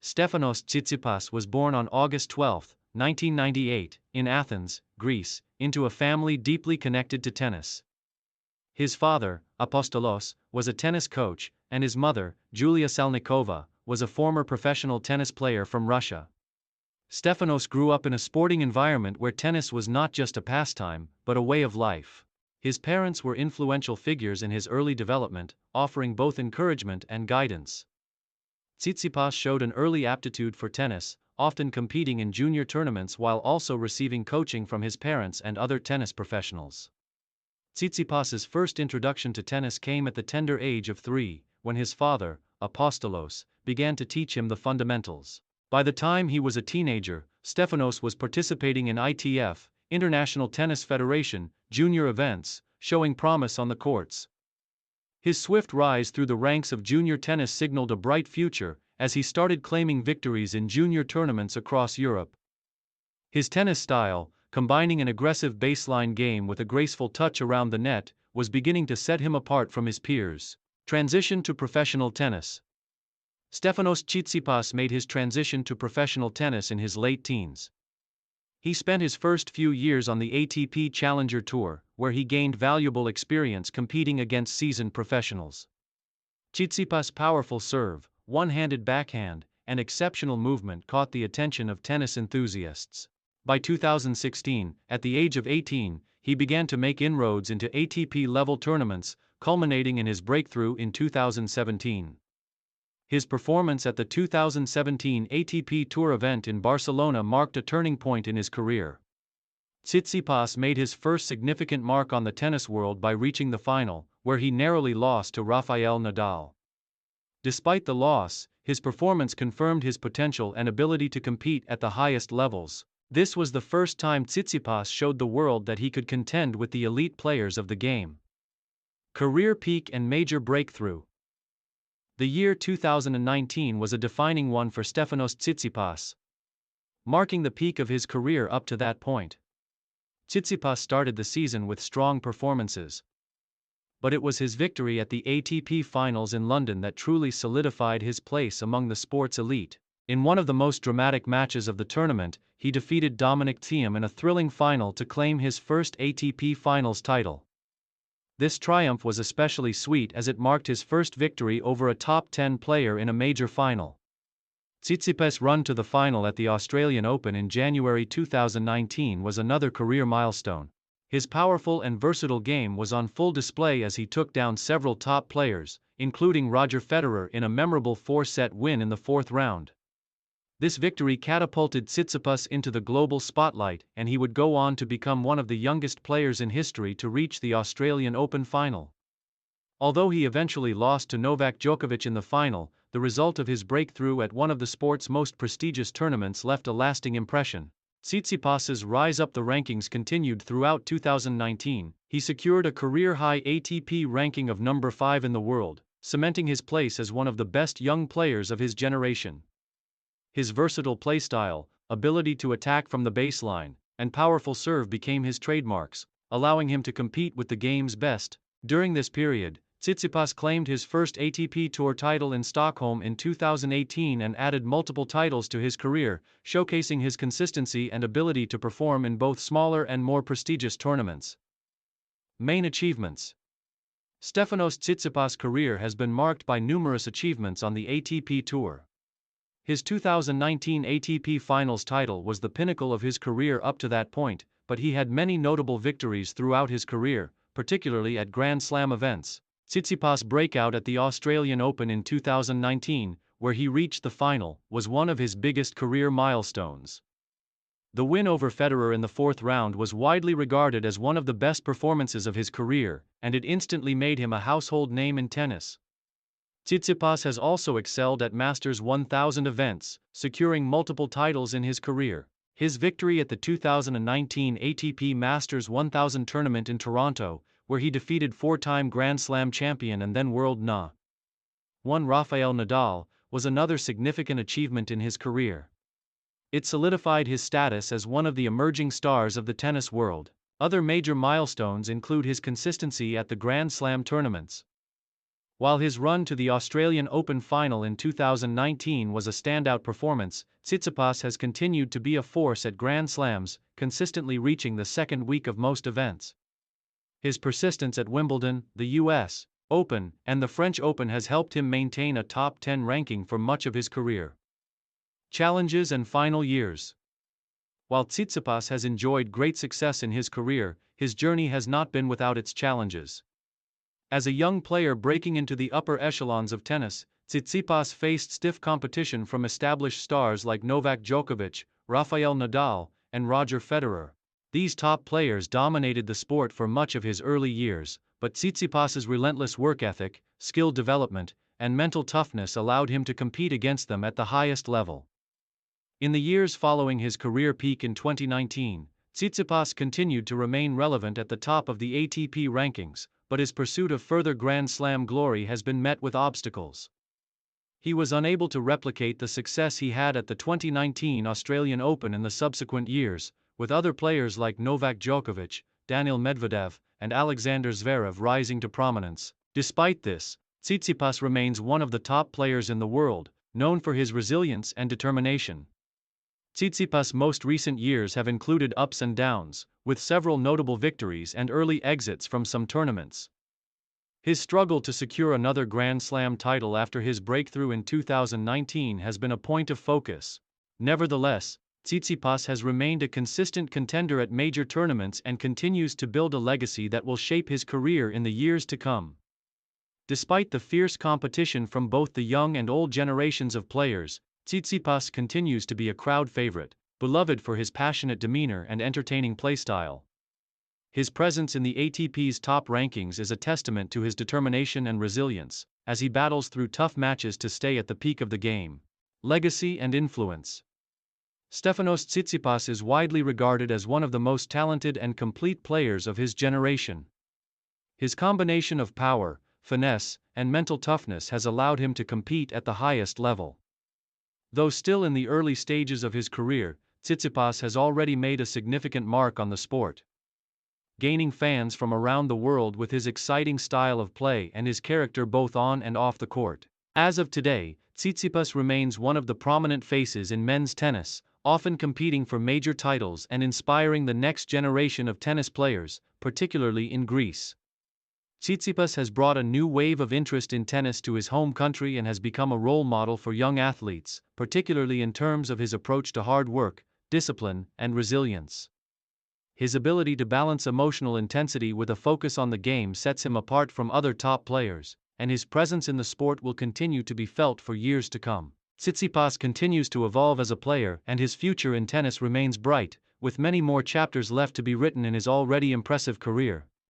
Stefanos Tsitsipas was born on August 12, 1998, in Athens, Greece, into a family deeply connected to tennis. His father, Apostolos, was a tennis coach, and his mother, Julia Salnikova, was a former professional tennis player from Russia. Stefanos grew up in a sporting environment where tennis was not just a pastime, but a way of life. His parents were influential figures in his early development, offering both encouragement and guidance. Tsitsipas showed an early aptitude for tennis, often competing in junior tournaments while also receiving coaching from his parents and other tennis professionals. Tsitsipas's first introduction to tennis came at the tender age of 3, when his father, Apostolos, began to teach him the fundamentals. By the time he was a teenager, Stefanos was participating in ITF, International Tennis Federation, junior events, showing promise on the courts. His swift rise through the ranks of junior tennis signaled a bright future, as he started claiming victories in junior tournaments across Europe. His tennis style, combining an aggressive baseline game with a graceful touch around the net, was beginning to set him apart from his peers. Transition to professional tennis. Stefanos Tsitsipas made his transition to professional tennis in his late teens. He spent his first few years on the ATP Challenger Tour, where he gained valuable experience competing against seasoned professionals. Tsitsipas' powerful serve, one-handed backhand, and exceptional movement caught the attention of tennis enthusiasts. By 2016, at the age of 18, he began to make inroads into ATP-level tournaments, culminating in his breakthrough in 2017. His performance at the 2017 ATP Tour event in Barcelona marked a turning point in his career. Tsitsipas made his first significant mark on the tennis world by reaching the final, where he narrowly lost to Rafael Nadal. Despite the loss, his performance confirmed his potential and ability to compete at the highest levels. This was the first time Tsitsipas showed the world that he could contend with the elite players of the game. Career peak and major breakthrough. The year 2019 was a defining one for Stefanos Tsitsipas, marking the peak of his career up to that point. Tsitsipas started the season with strong performances, but it was his victory at the ATP Finals in London that truly solidified his place among the sport's elite. In one of the most dramatic matches of the tournament, he defeated Dominic Thiem in a thrilling final to claim his first ATP Finals title. This triumph was especially sweet as it marked his first victory over a top 10 player in a major final. Tsitsipas' run to the final at the Australian Open in January 2019 was another career milestone. His powerful and versatile game was on full display as he took down several top players, including Roger Federer in a memorable 4-set win in the fourth round. This victory catapulted Tsitsipas into the global spotlight, and he would go on to become one of the youngest players in history to reach the Australian Open final. Although he eventually lost to Novak Djokovic in the final, the result of his breakthrough at one of the sport's most prestigious tournaments left a lasting impression. Tsitsipas's rise up the rankings continued throughout 2019. He secured a career-high ATP ranking of number 5 in the world, cementing his place as one of the best young players of his generation. His versatile playstyle, ability to attack from the baseline, and powerful serve became his trademarks, allowing him to compete with the game's best. During this period, Tsitsipas claimed his first ATP Tour title in Stockholm in 2018 and added multiple titles to his career, showcasing his consistency and ability to perform in both smaller and more prestigious tournaments. Main achievements. Stefanos Tsitsipas' career has been marked by numerous achievements on the ATP Tour. His 2019 ATP Finals title was the pinnacle of his career up to that point, but he had many notable victories throughout his career, particularly at Grand Slam events. Tsitsipas' breakout at the Australian Open in 2019, where he reached the final, was one of his biggest career milestones. The win over Federer in the fourth round was widely regarded as one of the best performances of his career, and it instantly made him a household name in tennis. Tsitsipas has also excelled at Masters 1000 events, securing multiple titles in his career. His victory at the 2019 ATP Masters 1000 tournament in Toronto, where he defeated four-time Grand Slam champion and then world No. 1 Rafael Nadal, was another significant achievement in his career. It solidified his status as one of the emerging stars of the tennis world. Other major milestones include his consistency at the Grand Slam tournaments. While his run to the Australian Open final in 2019 was a standout performance, Tsitsipas has continued to be a force at Grand Slams, consistently reaching the second week of most events. His persistence at Wimbledon, the US Open, and the French Open has helped him maintain a top 10 ranking for much of his career. Challenges and final years. While Tsitsipas has enjoyed great success in his career, his journey has not been without its challenges. As a young player breaking into the upper echelons of tennis, Tsitsipas faced stiff competition from established stars like Novak Djokovic, Rafael Nadal, and Roger Federer. These top players dominated the sport for much of his early years, but Tsitsipas's relentless work ethic, skill development, and mental toughness allowed him to compete against them at the highest level. In the years following his career peak in 2019, Tsitsipas continued to remain relevant at the top of the ATP rankings, but his pursuit of further Grand Slam glory has been met with obstacles. He was unable to replicate the success he had at the 2019 Australian Open in the subsequent years, with other players like Novak Djokovic, Daniil Medvedev, and Alexander Zverev rising to prominence. Despite this, Tsitsipas remains one of the top players in the world, known for his resilience and determination. Tsitsipas' most recent years have included ups and downs, with several notable victories and early exits from some tournaments. His struggle to secure another Grand Slam title after his breakthrough in 2019 has been a point of focus. Nevertheless, Tsitsipas has remained a consistent contender at major tournaments and continues to build a legacy that will shape his career in the years to come. Despite the fierce competition from both the young and old generations of players, Tsitsipas continues to be a crowd favorite, beloved for his passionate demeanor and entertaining playstyle. His presence in the ATP's top rankings is a testament to his determination and resilience, as he battles through tough matches to stay at the peak of the game. Legacy and influence. Stefanos Tsitsipas is widely regarded as one of the most talented and complete players of his generation. His combination of power, finesse, and mental toughness has allowed him to compete at the highest level. Though still in the early stages of his career, Tsitsipas has already made a significant mark on the sport, gaining fans from around the world with his exciting style of play and his character both on and off the court. As of today, Tsitsipas remains one of the prominent faces in men's tennis, often competing for major titles and inspiring the next generation of tennis players, particularly in Greece. Tsitsipas has brought a new wave of interest in tennis to his home country and has become a role model for young athletes, particularly in terms of his approach to hard work, discipline, and resilience. His ability to balance emotional intensity with a focus on the game sets him apart from other top players, and his presence in the sport will continue to be felt for years to come. Tsitsipas continues to evolve as a player, and his future in tennis remains bright, with many more chapters left to be written in his already impressive career.